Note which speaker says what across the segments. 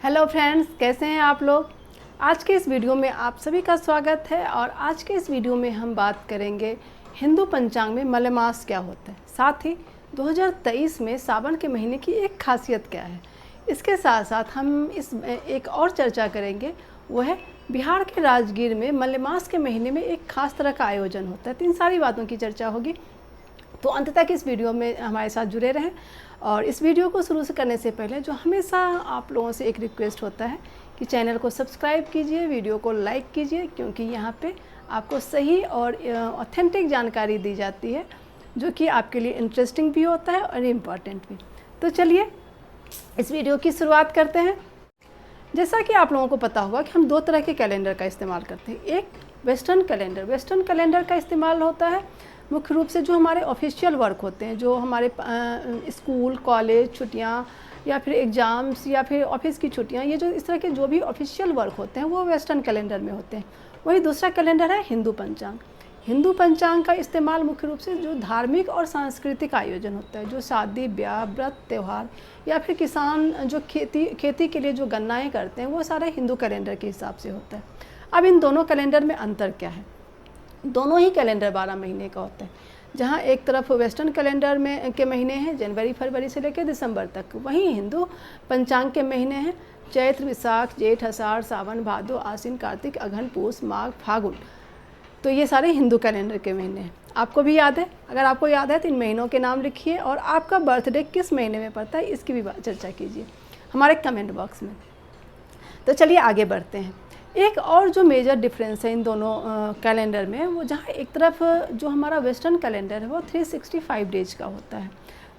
Speaker 1: Hello friends, कैसे हैं आप लोग। आज के इस वीडियो में आप सभी का स्वागत है। और आज के इस वीडियो में हम बात करेंगे हिंदू पंचांग में मलेमास क्या होता है, साथ ही 2023 में सावन के महीने की एक खासियत क्या है। इसके साथ साथ हम इस एक और चर्चा करेंगे, वो है बिहार के राजगीर में मलेमास के महीने में एक खास तरह का आयोजन होता है। तो इन सारी बातों की चर्चा होगी, तो अंत तक इस वीडियो में हमारे साथ जुड़े रहें। और इस वीडियो को शुरू से करने से पहले जो हमेशा आप लोगों से एक रिक्वेस्ट होता है कि चैनल को सब्सक्राइब कीजिए, वीडियो को लाइक कीजिए, क्योंकि यहाँ पे आपको सही और ऑथेंटिक जानकारी दी जाती है जो कि आपके लिए इंटरेस्टिंग भी होता है और इम्पॉर्टेंट भी। तो चलिए इस वीडियो की शुरुआत करते हैं। जैसा कि आप लोगों को पता होगा कि हम दो तरह के कैलेंडर का इस्तेमाल करते हैं। एक वेस्टर्न कैलेंडर का इस्तेमाल होता है मुख्य रूप से जो हमारे ऑफिशियल वर्क होते हैं, जो हमारे स्कूल कॉलेज छुट्टियां या फिर एग्ज़ाम्स या फिर ऑफिस की छुट्टियां, ये जो इस तरह के जो भी ऑफिशियल वर्क होते हैं वो वेस्टर्न कैलेंडर में होते हैं। वही दूसरा कैलेंडर है हिंदू पंचांग का इस्तेमाल मुख्य रूप से जो धार्मिक और सांस्कृतिक आयोजन होता है, जो शादी ब्याह व्रत त्यौहार या फिर किसान जो खेती के लिए जो गणनाएँ करते हैं, वो सारे हिंदू कैलेंडर के हिसाब से होता है। अब इन दोनों कैलेंडर में अंतर क्या है। दोनों ही कैलेंडर 12 महीने का होता है। जहाँ एक तरफ वेस्टर्न कैलेंडर में के महीने हैं जनवरी फरवरी से लेकर दिसंबर तक, वहीं हिंदू पंचांग के महीने हैं चैत्र विशाख जेठ आषाढ़ सावन भादो आश्विन कार्तिक अगहन पूस माघ फागुन। तो ये सारे हिंदू कैलेंडर के महीने हैं। आपको भी याद है? अगर आपको याद है तो इन महीनों के नाम लिखिए और आपका बर्थडे किस महीने में पड़ता है इसकी भी चर्चा कीजिए हमारे कमेंट बॉक्स में। तो चलिए आगे बढ़ते हैं। एक और जो मेजर डिफरेंस है इन दोनों कैलेंडर में, वो जहाँ एक तरफ जो हमारा वेस्टर्न कैलेंडर है वो 365 डेज का होता है,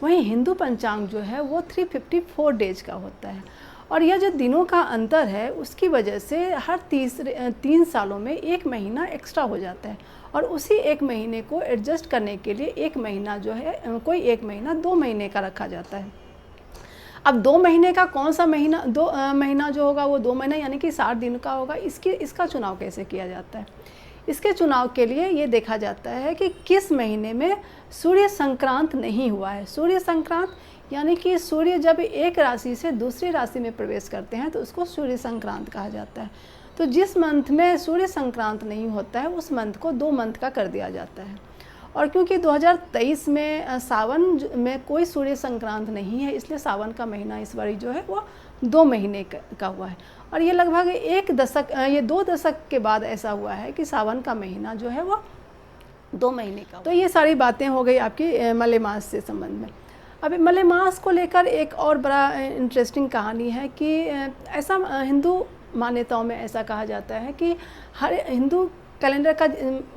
Speaker 1: वहीं हिंदू पंचांग जो है वो 354 डेज का होता है। और यह जो दिनों का अंतर है उसकी वजह से हर 3 सालों में एक महीना एक्स्ट्रा हो जाता है, और उसी एक महीने को एडजस्ट करने के लिए एक महीना जो है कोई एक महीना 2 महीने का रखा जाता है। अब 2 महीने का कौन सा महीना, महीना जो होगा वो 2 महीना यानी कि 60 दिन का होगा। इसका चुनाव कैसे किया जाता है? इसके चुनाव के लिए ये देखा जाता है कि किस महीने में सूर्य संक्रांत नहीं हुआ है। सूर्य संक्रांत यानी कि सूर्य जब एक राशि से दूसरी राशि में प्रवेश करते हैं तो उसको सूर्य संक्रांत कहा जाता है। तो जिस मंथ में सूर्य संक्रांत नहीं होता है उस मंथ को 2 मंथ का कर दिया जाता है। और क्योंकि 2023 में सावन में कोई सूर्य संक्रांत नहीं है, इसलिए सावन का महीना इस बारी जो है वो 2 महीने का हुआ है। और ये लगभग 2 दशक के बाद ऐसा हुआ है कि सावन का महीना जो है वो 2 महीने का। तो ये सारी बातें हो गई आपकी मलेमास से संबंध में। अब मलेमास को लेकर एक और बड़ा इंटरेस्टिंग कहानी है कि ऐसा हिंदू मान्यताओं में ऐसा कहा जाता है कि हर हिंदू कैलेंडर का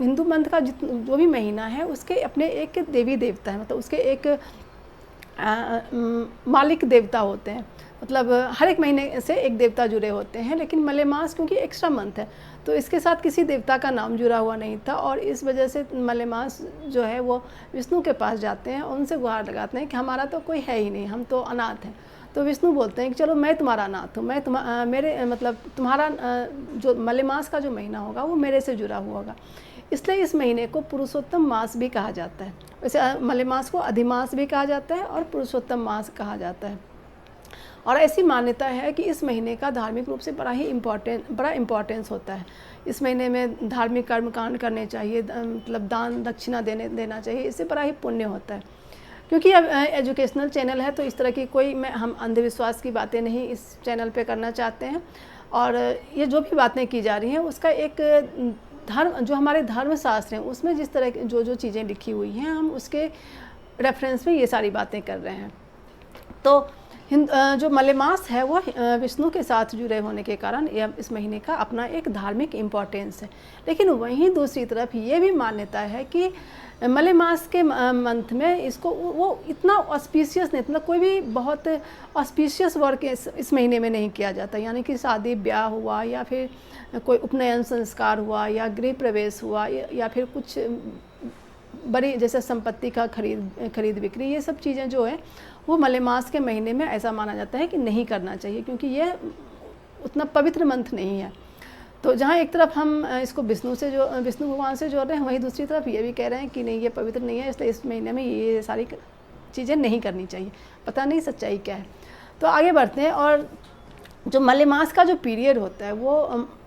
Speaker 1: हिंदू मंथ का जो भी महीना है उसके अपने एक देवी देवता है, मतलब उसके एक मालिक देवता होते हैं। मतलब हर एक महीने से एक देवता जुड़े होते हैं, लेकिन मलेमास क्योंकि एक्स्ट्रा मंथ है तो इसके साथ किसी देवता का नाम जुड़ा हुआ नहीं था, और इस वजह से मलेमास जो है वो विष्णु के पास जाते हैं और उनसे गुहार लगाते हैं कि हमारा तो कोई है ही नहीं, हम तो अनाथ हैं। तो विष्णु बोलते हैं कि चलो मैं तुम्हारा नाथ हूँ, मैं तुम्हारा जो मलेमास का जो महीना होगा वो मेरे से जुड़ा हुआ होगा। इसलिए इस महीने को पुरुषोत्तम मास भी कहा जाता है। वैसे मलेमास को अधिमास भी कहा जाता है और पुरुषोत्तम मास कहा जाता है। और ऐसी मान्यता है कि इस महीने का धार्मिक रूप से बड़ा इम्पोर्टेंस होता है। इस महीने में धार्मिक कर्मकांड करने चाहिए, मतलब दान दक्षिणा देना चाहिए, इससे बड़ा ही पुण्य होता है। क्योंकि अब एजुकेशनल चैनल है तो इस तरह की हम अंधविश्वास की बातें नहीं इस चैनल पे करना चाहते हैं। और ये जो भी बातें की जा रही हैं उसका एक जो हमारे धर्मशास्त्र हैं उसमें जिस तरह की जो चीज़ें लिखी हुई हैं हम उसके रेफरेंस में ये सारी बातें कर रहे हैं। तो जो मलेमास है वो विष्णु के साथ जुड़े होने के कारण इस महीने का अपना एक धार्मिक इम्पोर्टेंस है। लेकिन वहीं दूसरी तरफ ये भी मान्यता है कि मलेमास के मंथ में इसको वो इतना ऑस्पिशियस नहीं, मतलब कोई भी बहुत ऑस्पिशियस वर्क इस महीने में नहीं किया जाता। यानी कि शादी ब्याह हुआ या फिर कोई उपनयन संस्कार हुआ या गृह प्रवेश हुआ या फिर कुछ बड़ी जैसे संपत्ति का खरीद बिक्री, ये सब चीज़ें जो है वो मलेमास के महीने में ऐसा माना जाता है कि नहीं करना चाहिए, क्योंकि ये उतना पवित्र मंथ नहीं है। तो जहाँ एक तरफ हम इसको विष्णु भगवान से जोड़ रहे हैं, वहीं दूसरी तरफ ये भी कह रहे हैं कि नहीं ये पवित्र नहीं है, इसलिए इस महीने में ये सारी चीज़ें नहीं करनी चाहिए। पता नहीं सच्चाई क्या है। तो आगे बढ़ते हैं और जो मलेमास का जो पीरियड होता है वो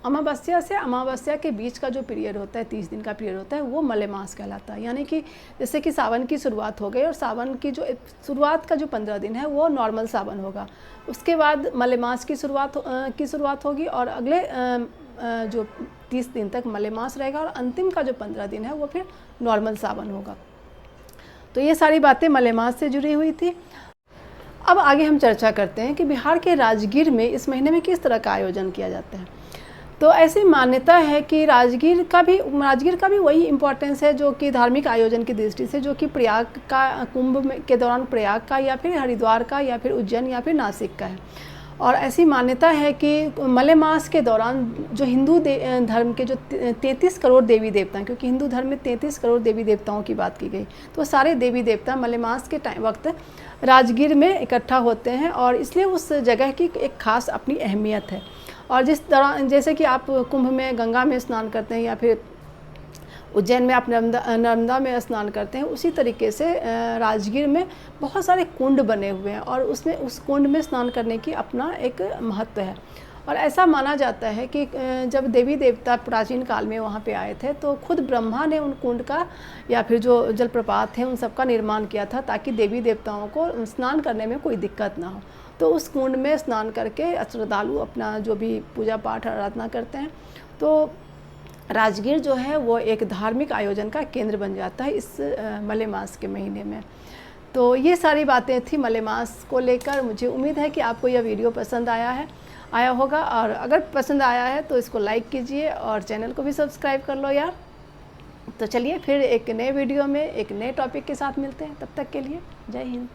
Speaker 1: अमावस्या से अमावस्या के बीच का जो पीरियड होता है, 30 दिन का पीरियड होता है, वो मलेमास कहलाता है। यानी कि जैसे कि सावन की शुरुआत हो गई और सावन की जो शुरुआत का जो 15 दिन है वो नॉर्मल सावन होगा, उसके बाद मलेमास की शुरुआत होगी और अगले जो 30 दिन तक मलेमास रहेगा और अंतिम का जो 15 दिन है वो फिर नॉर्मल सावन होगा। तो ये सारी बातें मलेमास से जुड़ी हुई थी। अब आगे हम चर्चा करते हैं कि बिहार के राजगीर में इस महीने में किस तरह का आयोजन किया जाता है। तो ऐसी मान्यता है कि राजगीर का भी वही इम्पोर्टेंस है जो कि धार्मिक आयोजन की दृष्टि से, जो कि प्रयाग का कुंभ के दौरान प्रयाग का या फिर हरिद्वार का या फिर उज्जैन या फिर नासिक का है। और ऐसी मान्यता है कि मलेमास के दौरान जो हिंदू धर्म के जो 33 करोड़ देवी देवता हैं, क्योंकि हिंदू धर्म में 33 करोड़ देवी देवताओं की बात की गई, तो सारे देवी देवता मलेमास के वक्त राजगीर में इकट्ठा होते हैं और इसलिए उस जगह की एक खास अपनी अहमियत है। और जिस दौरान जैसे कि आप कुंभ में गंगा में स्नान करते हैं या फिर उज्जैन में आप नर्मदा में स्नान करते हैं, उसी तरीके से राजगीर में बहुत सारे कुंड बने हुए हैं और उसमें उस कुंड में स्नान करने की अपना एक महत्व है। और ऐसा माना जाता है कि जब देवी देवता प्राचीन काल में वहाँ पे आए थे तो खुद ब्रह्मा ने उन कुंड का या फिर जो जलप्रपात हैं उन सब का निर्माण किया था ताकि देवी देवताओं को स्नान करने में कोई दिक्कत ना हो। तो उस कुंड में स्नान करके श्रद्धालु अपना जो भी पूजा पाठ आराधना करते हैं। तो राजगीर जो है वो एक धार्मिक आयोजन का केंद्र बन जाता है इस मलेमास के महीने में। तो ये सारी बातें थी मलेमास को लेकर। मुझे उम्मीद है कि आपको यह वीडियो पसंद आया होगा और अगर पसंद आया है तो इसको लाइक कीजिए और चैनल को भी सब्सक्राइब कर लो यार। तो चलिए फिर एक नए वीडियो में एक नए टॉपिक के साथ मिलते हैं, तब तक के लिए जय हिंद।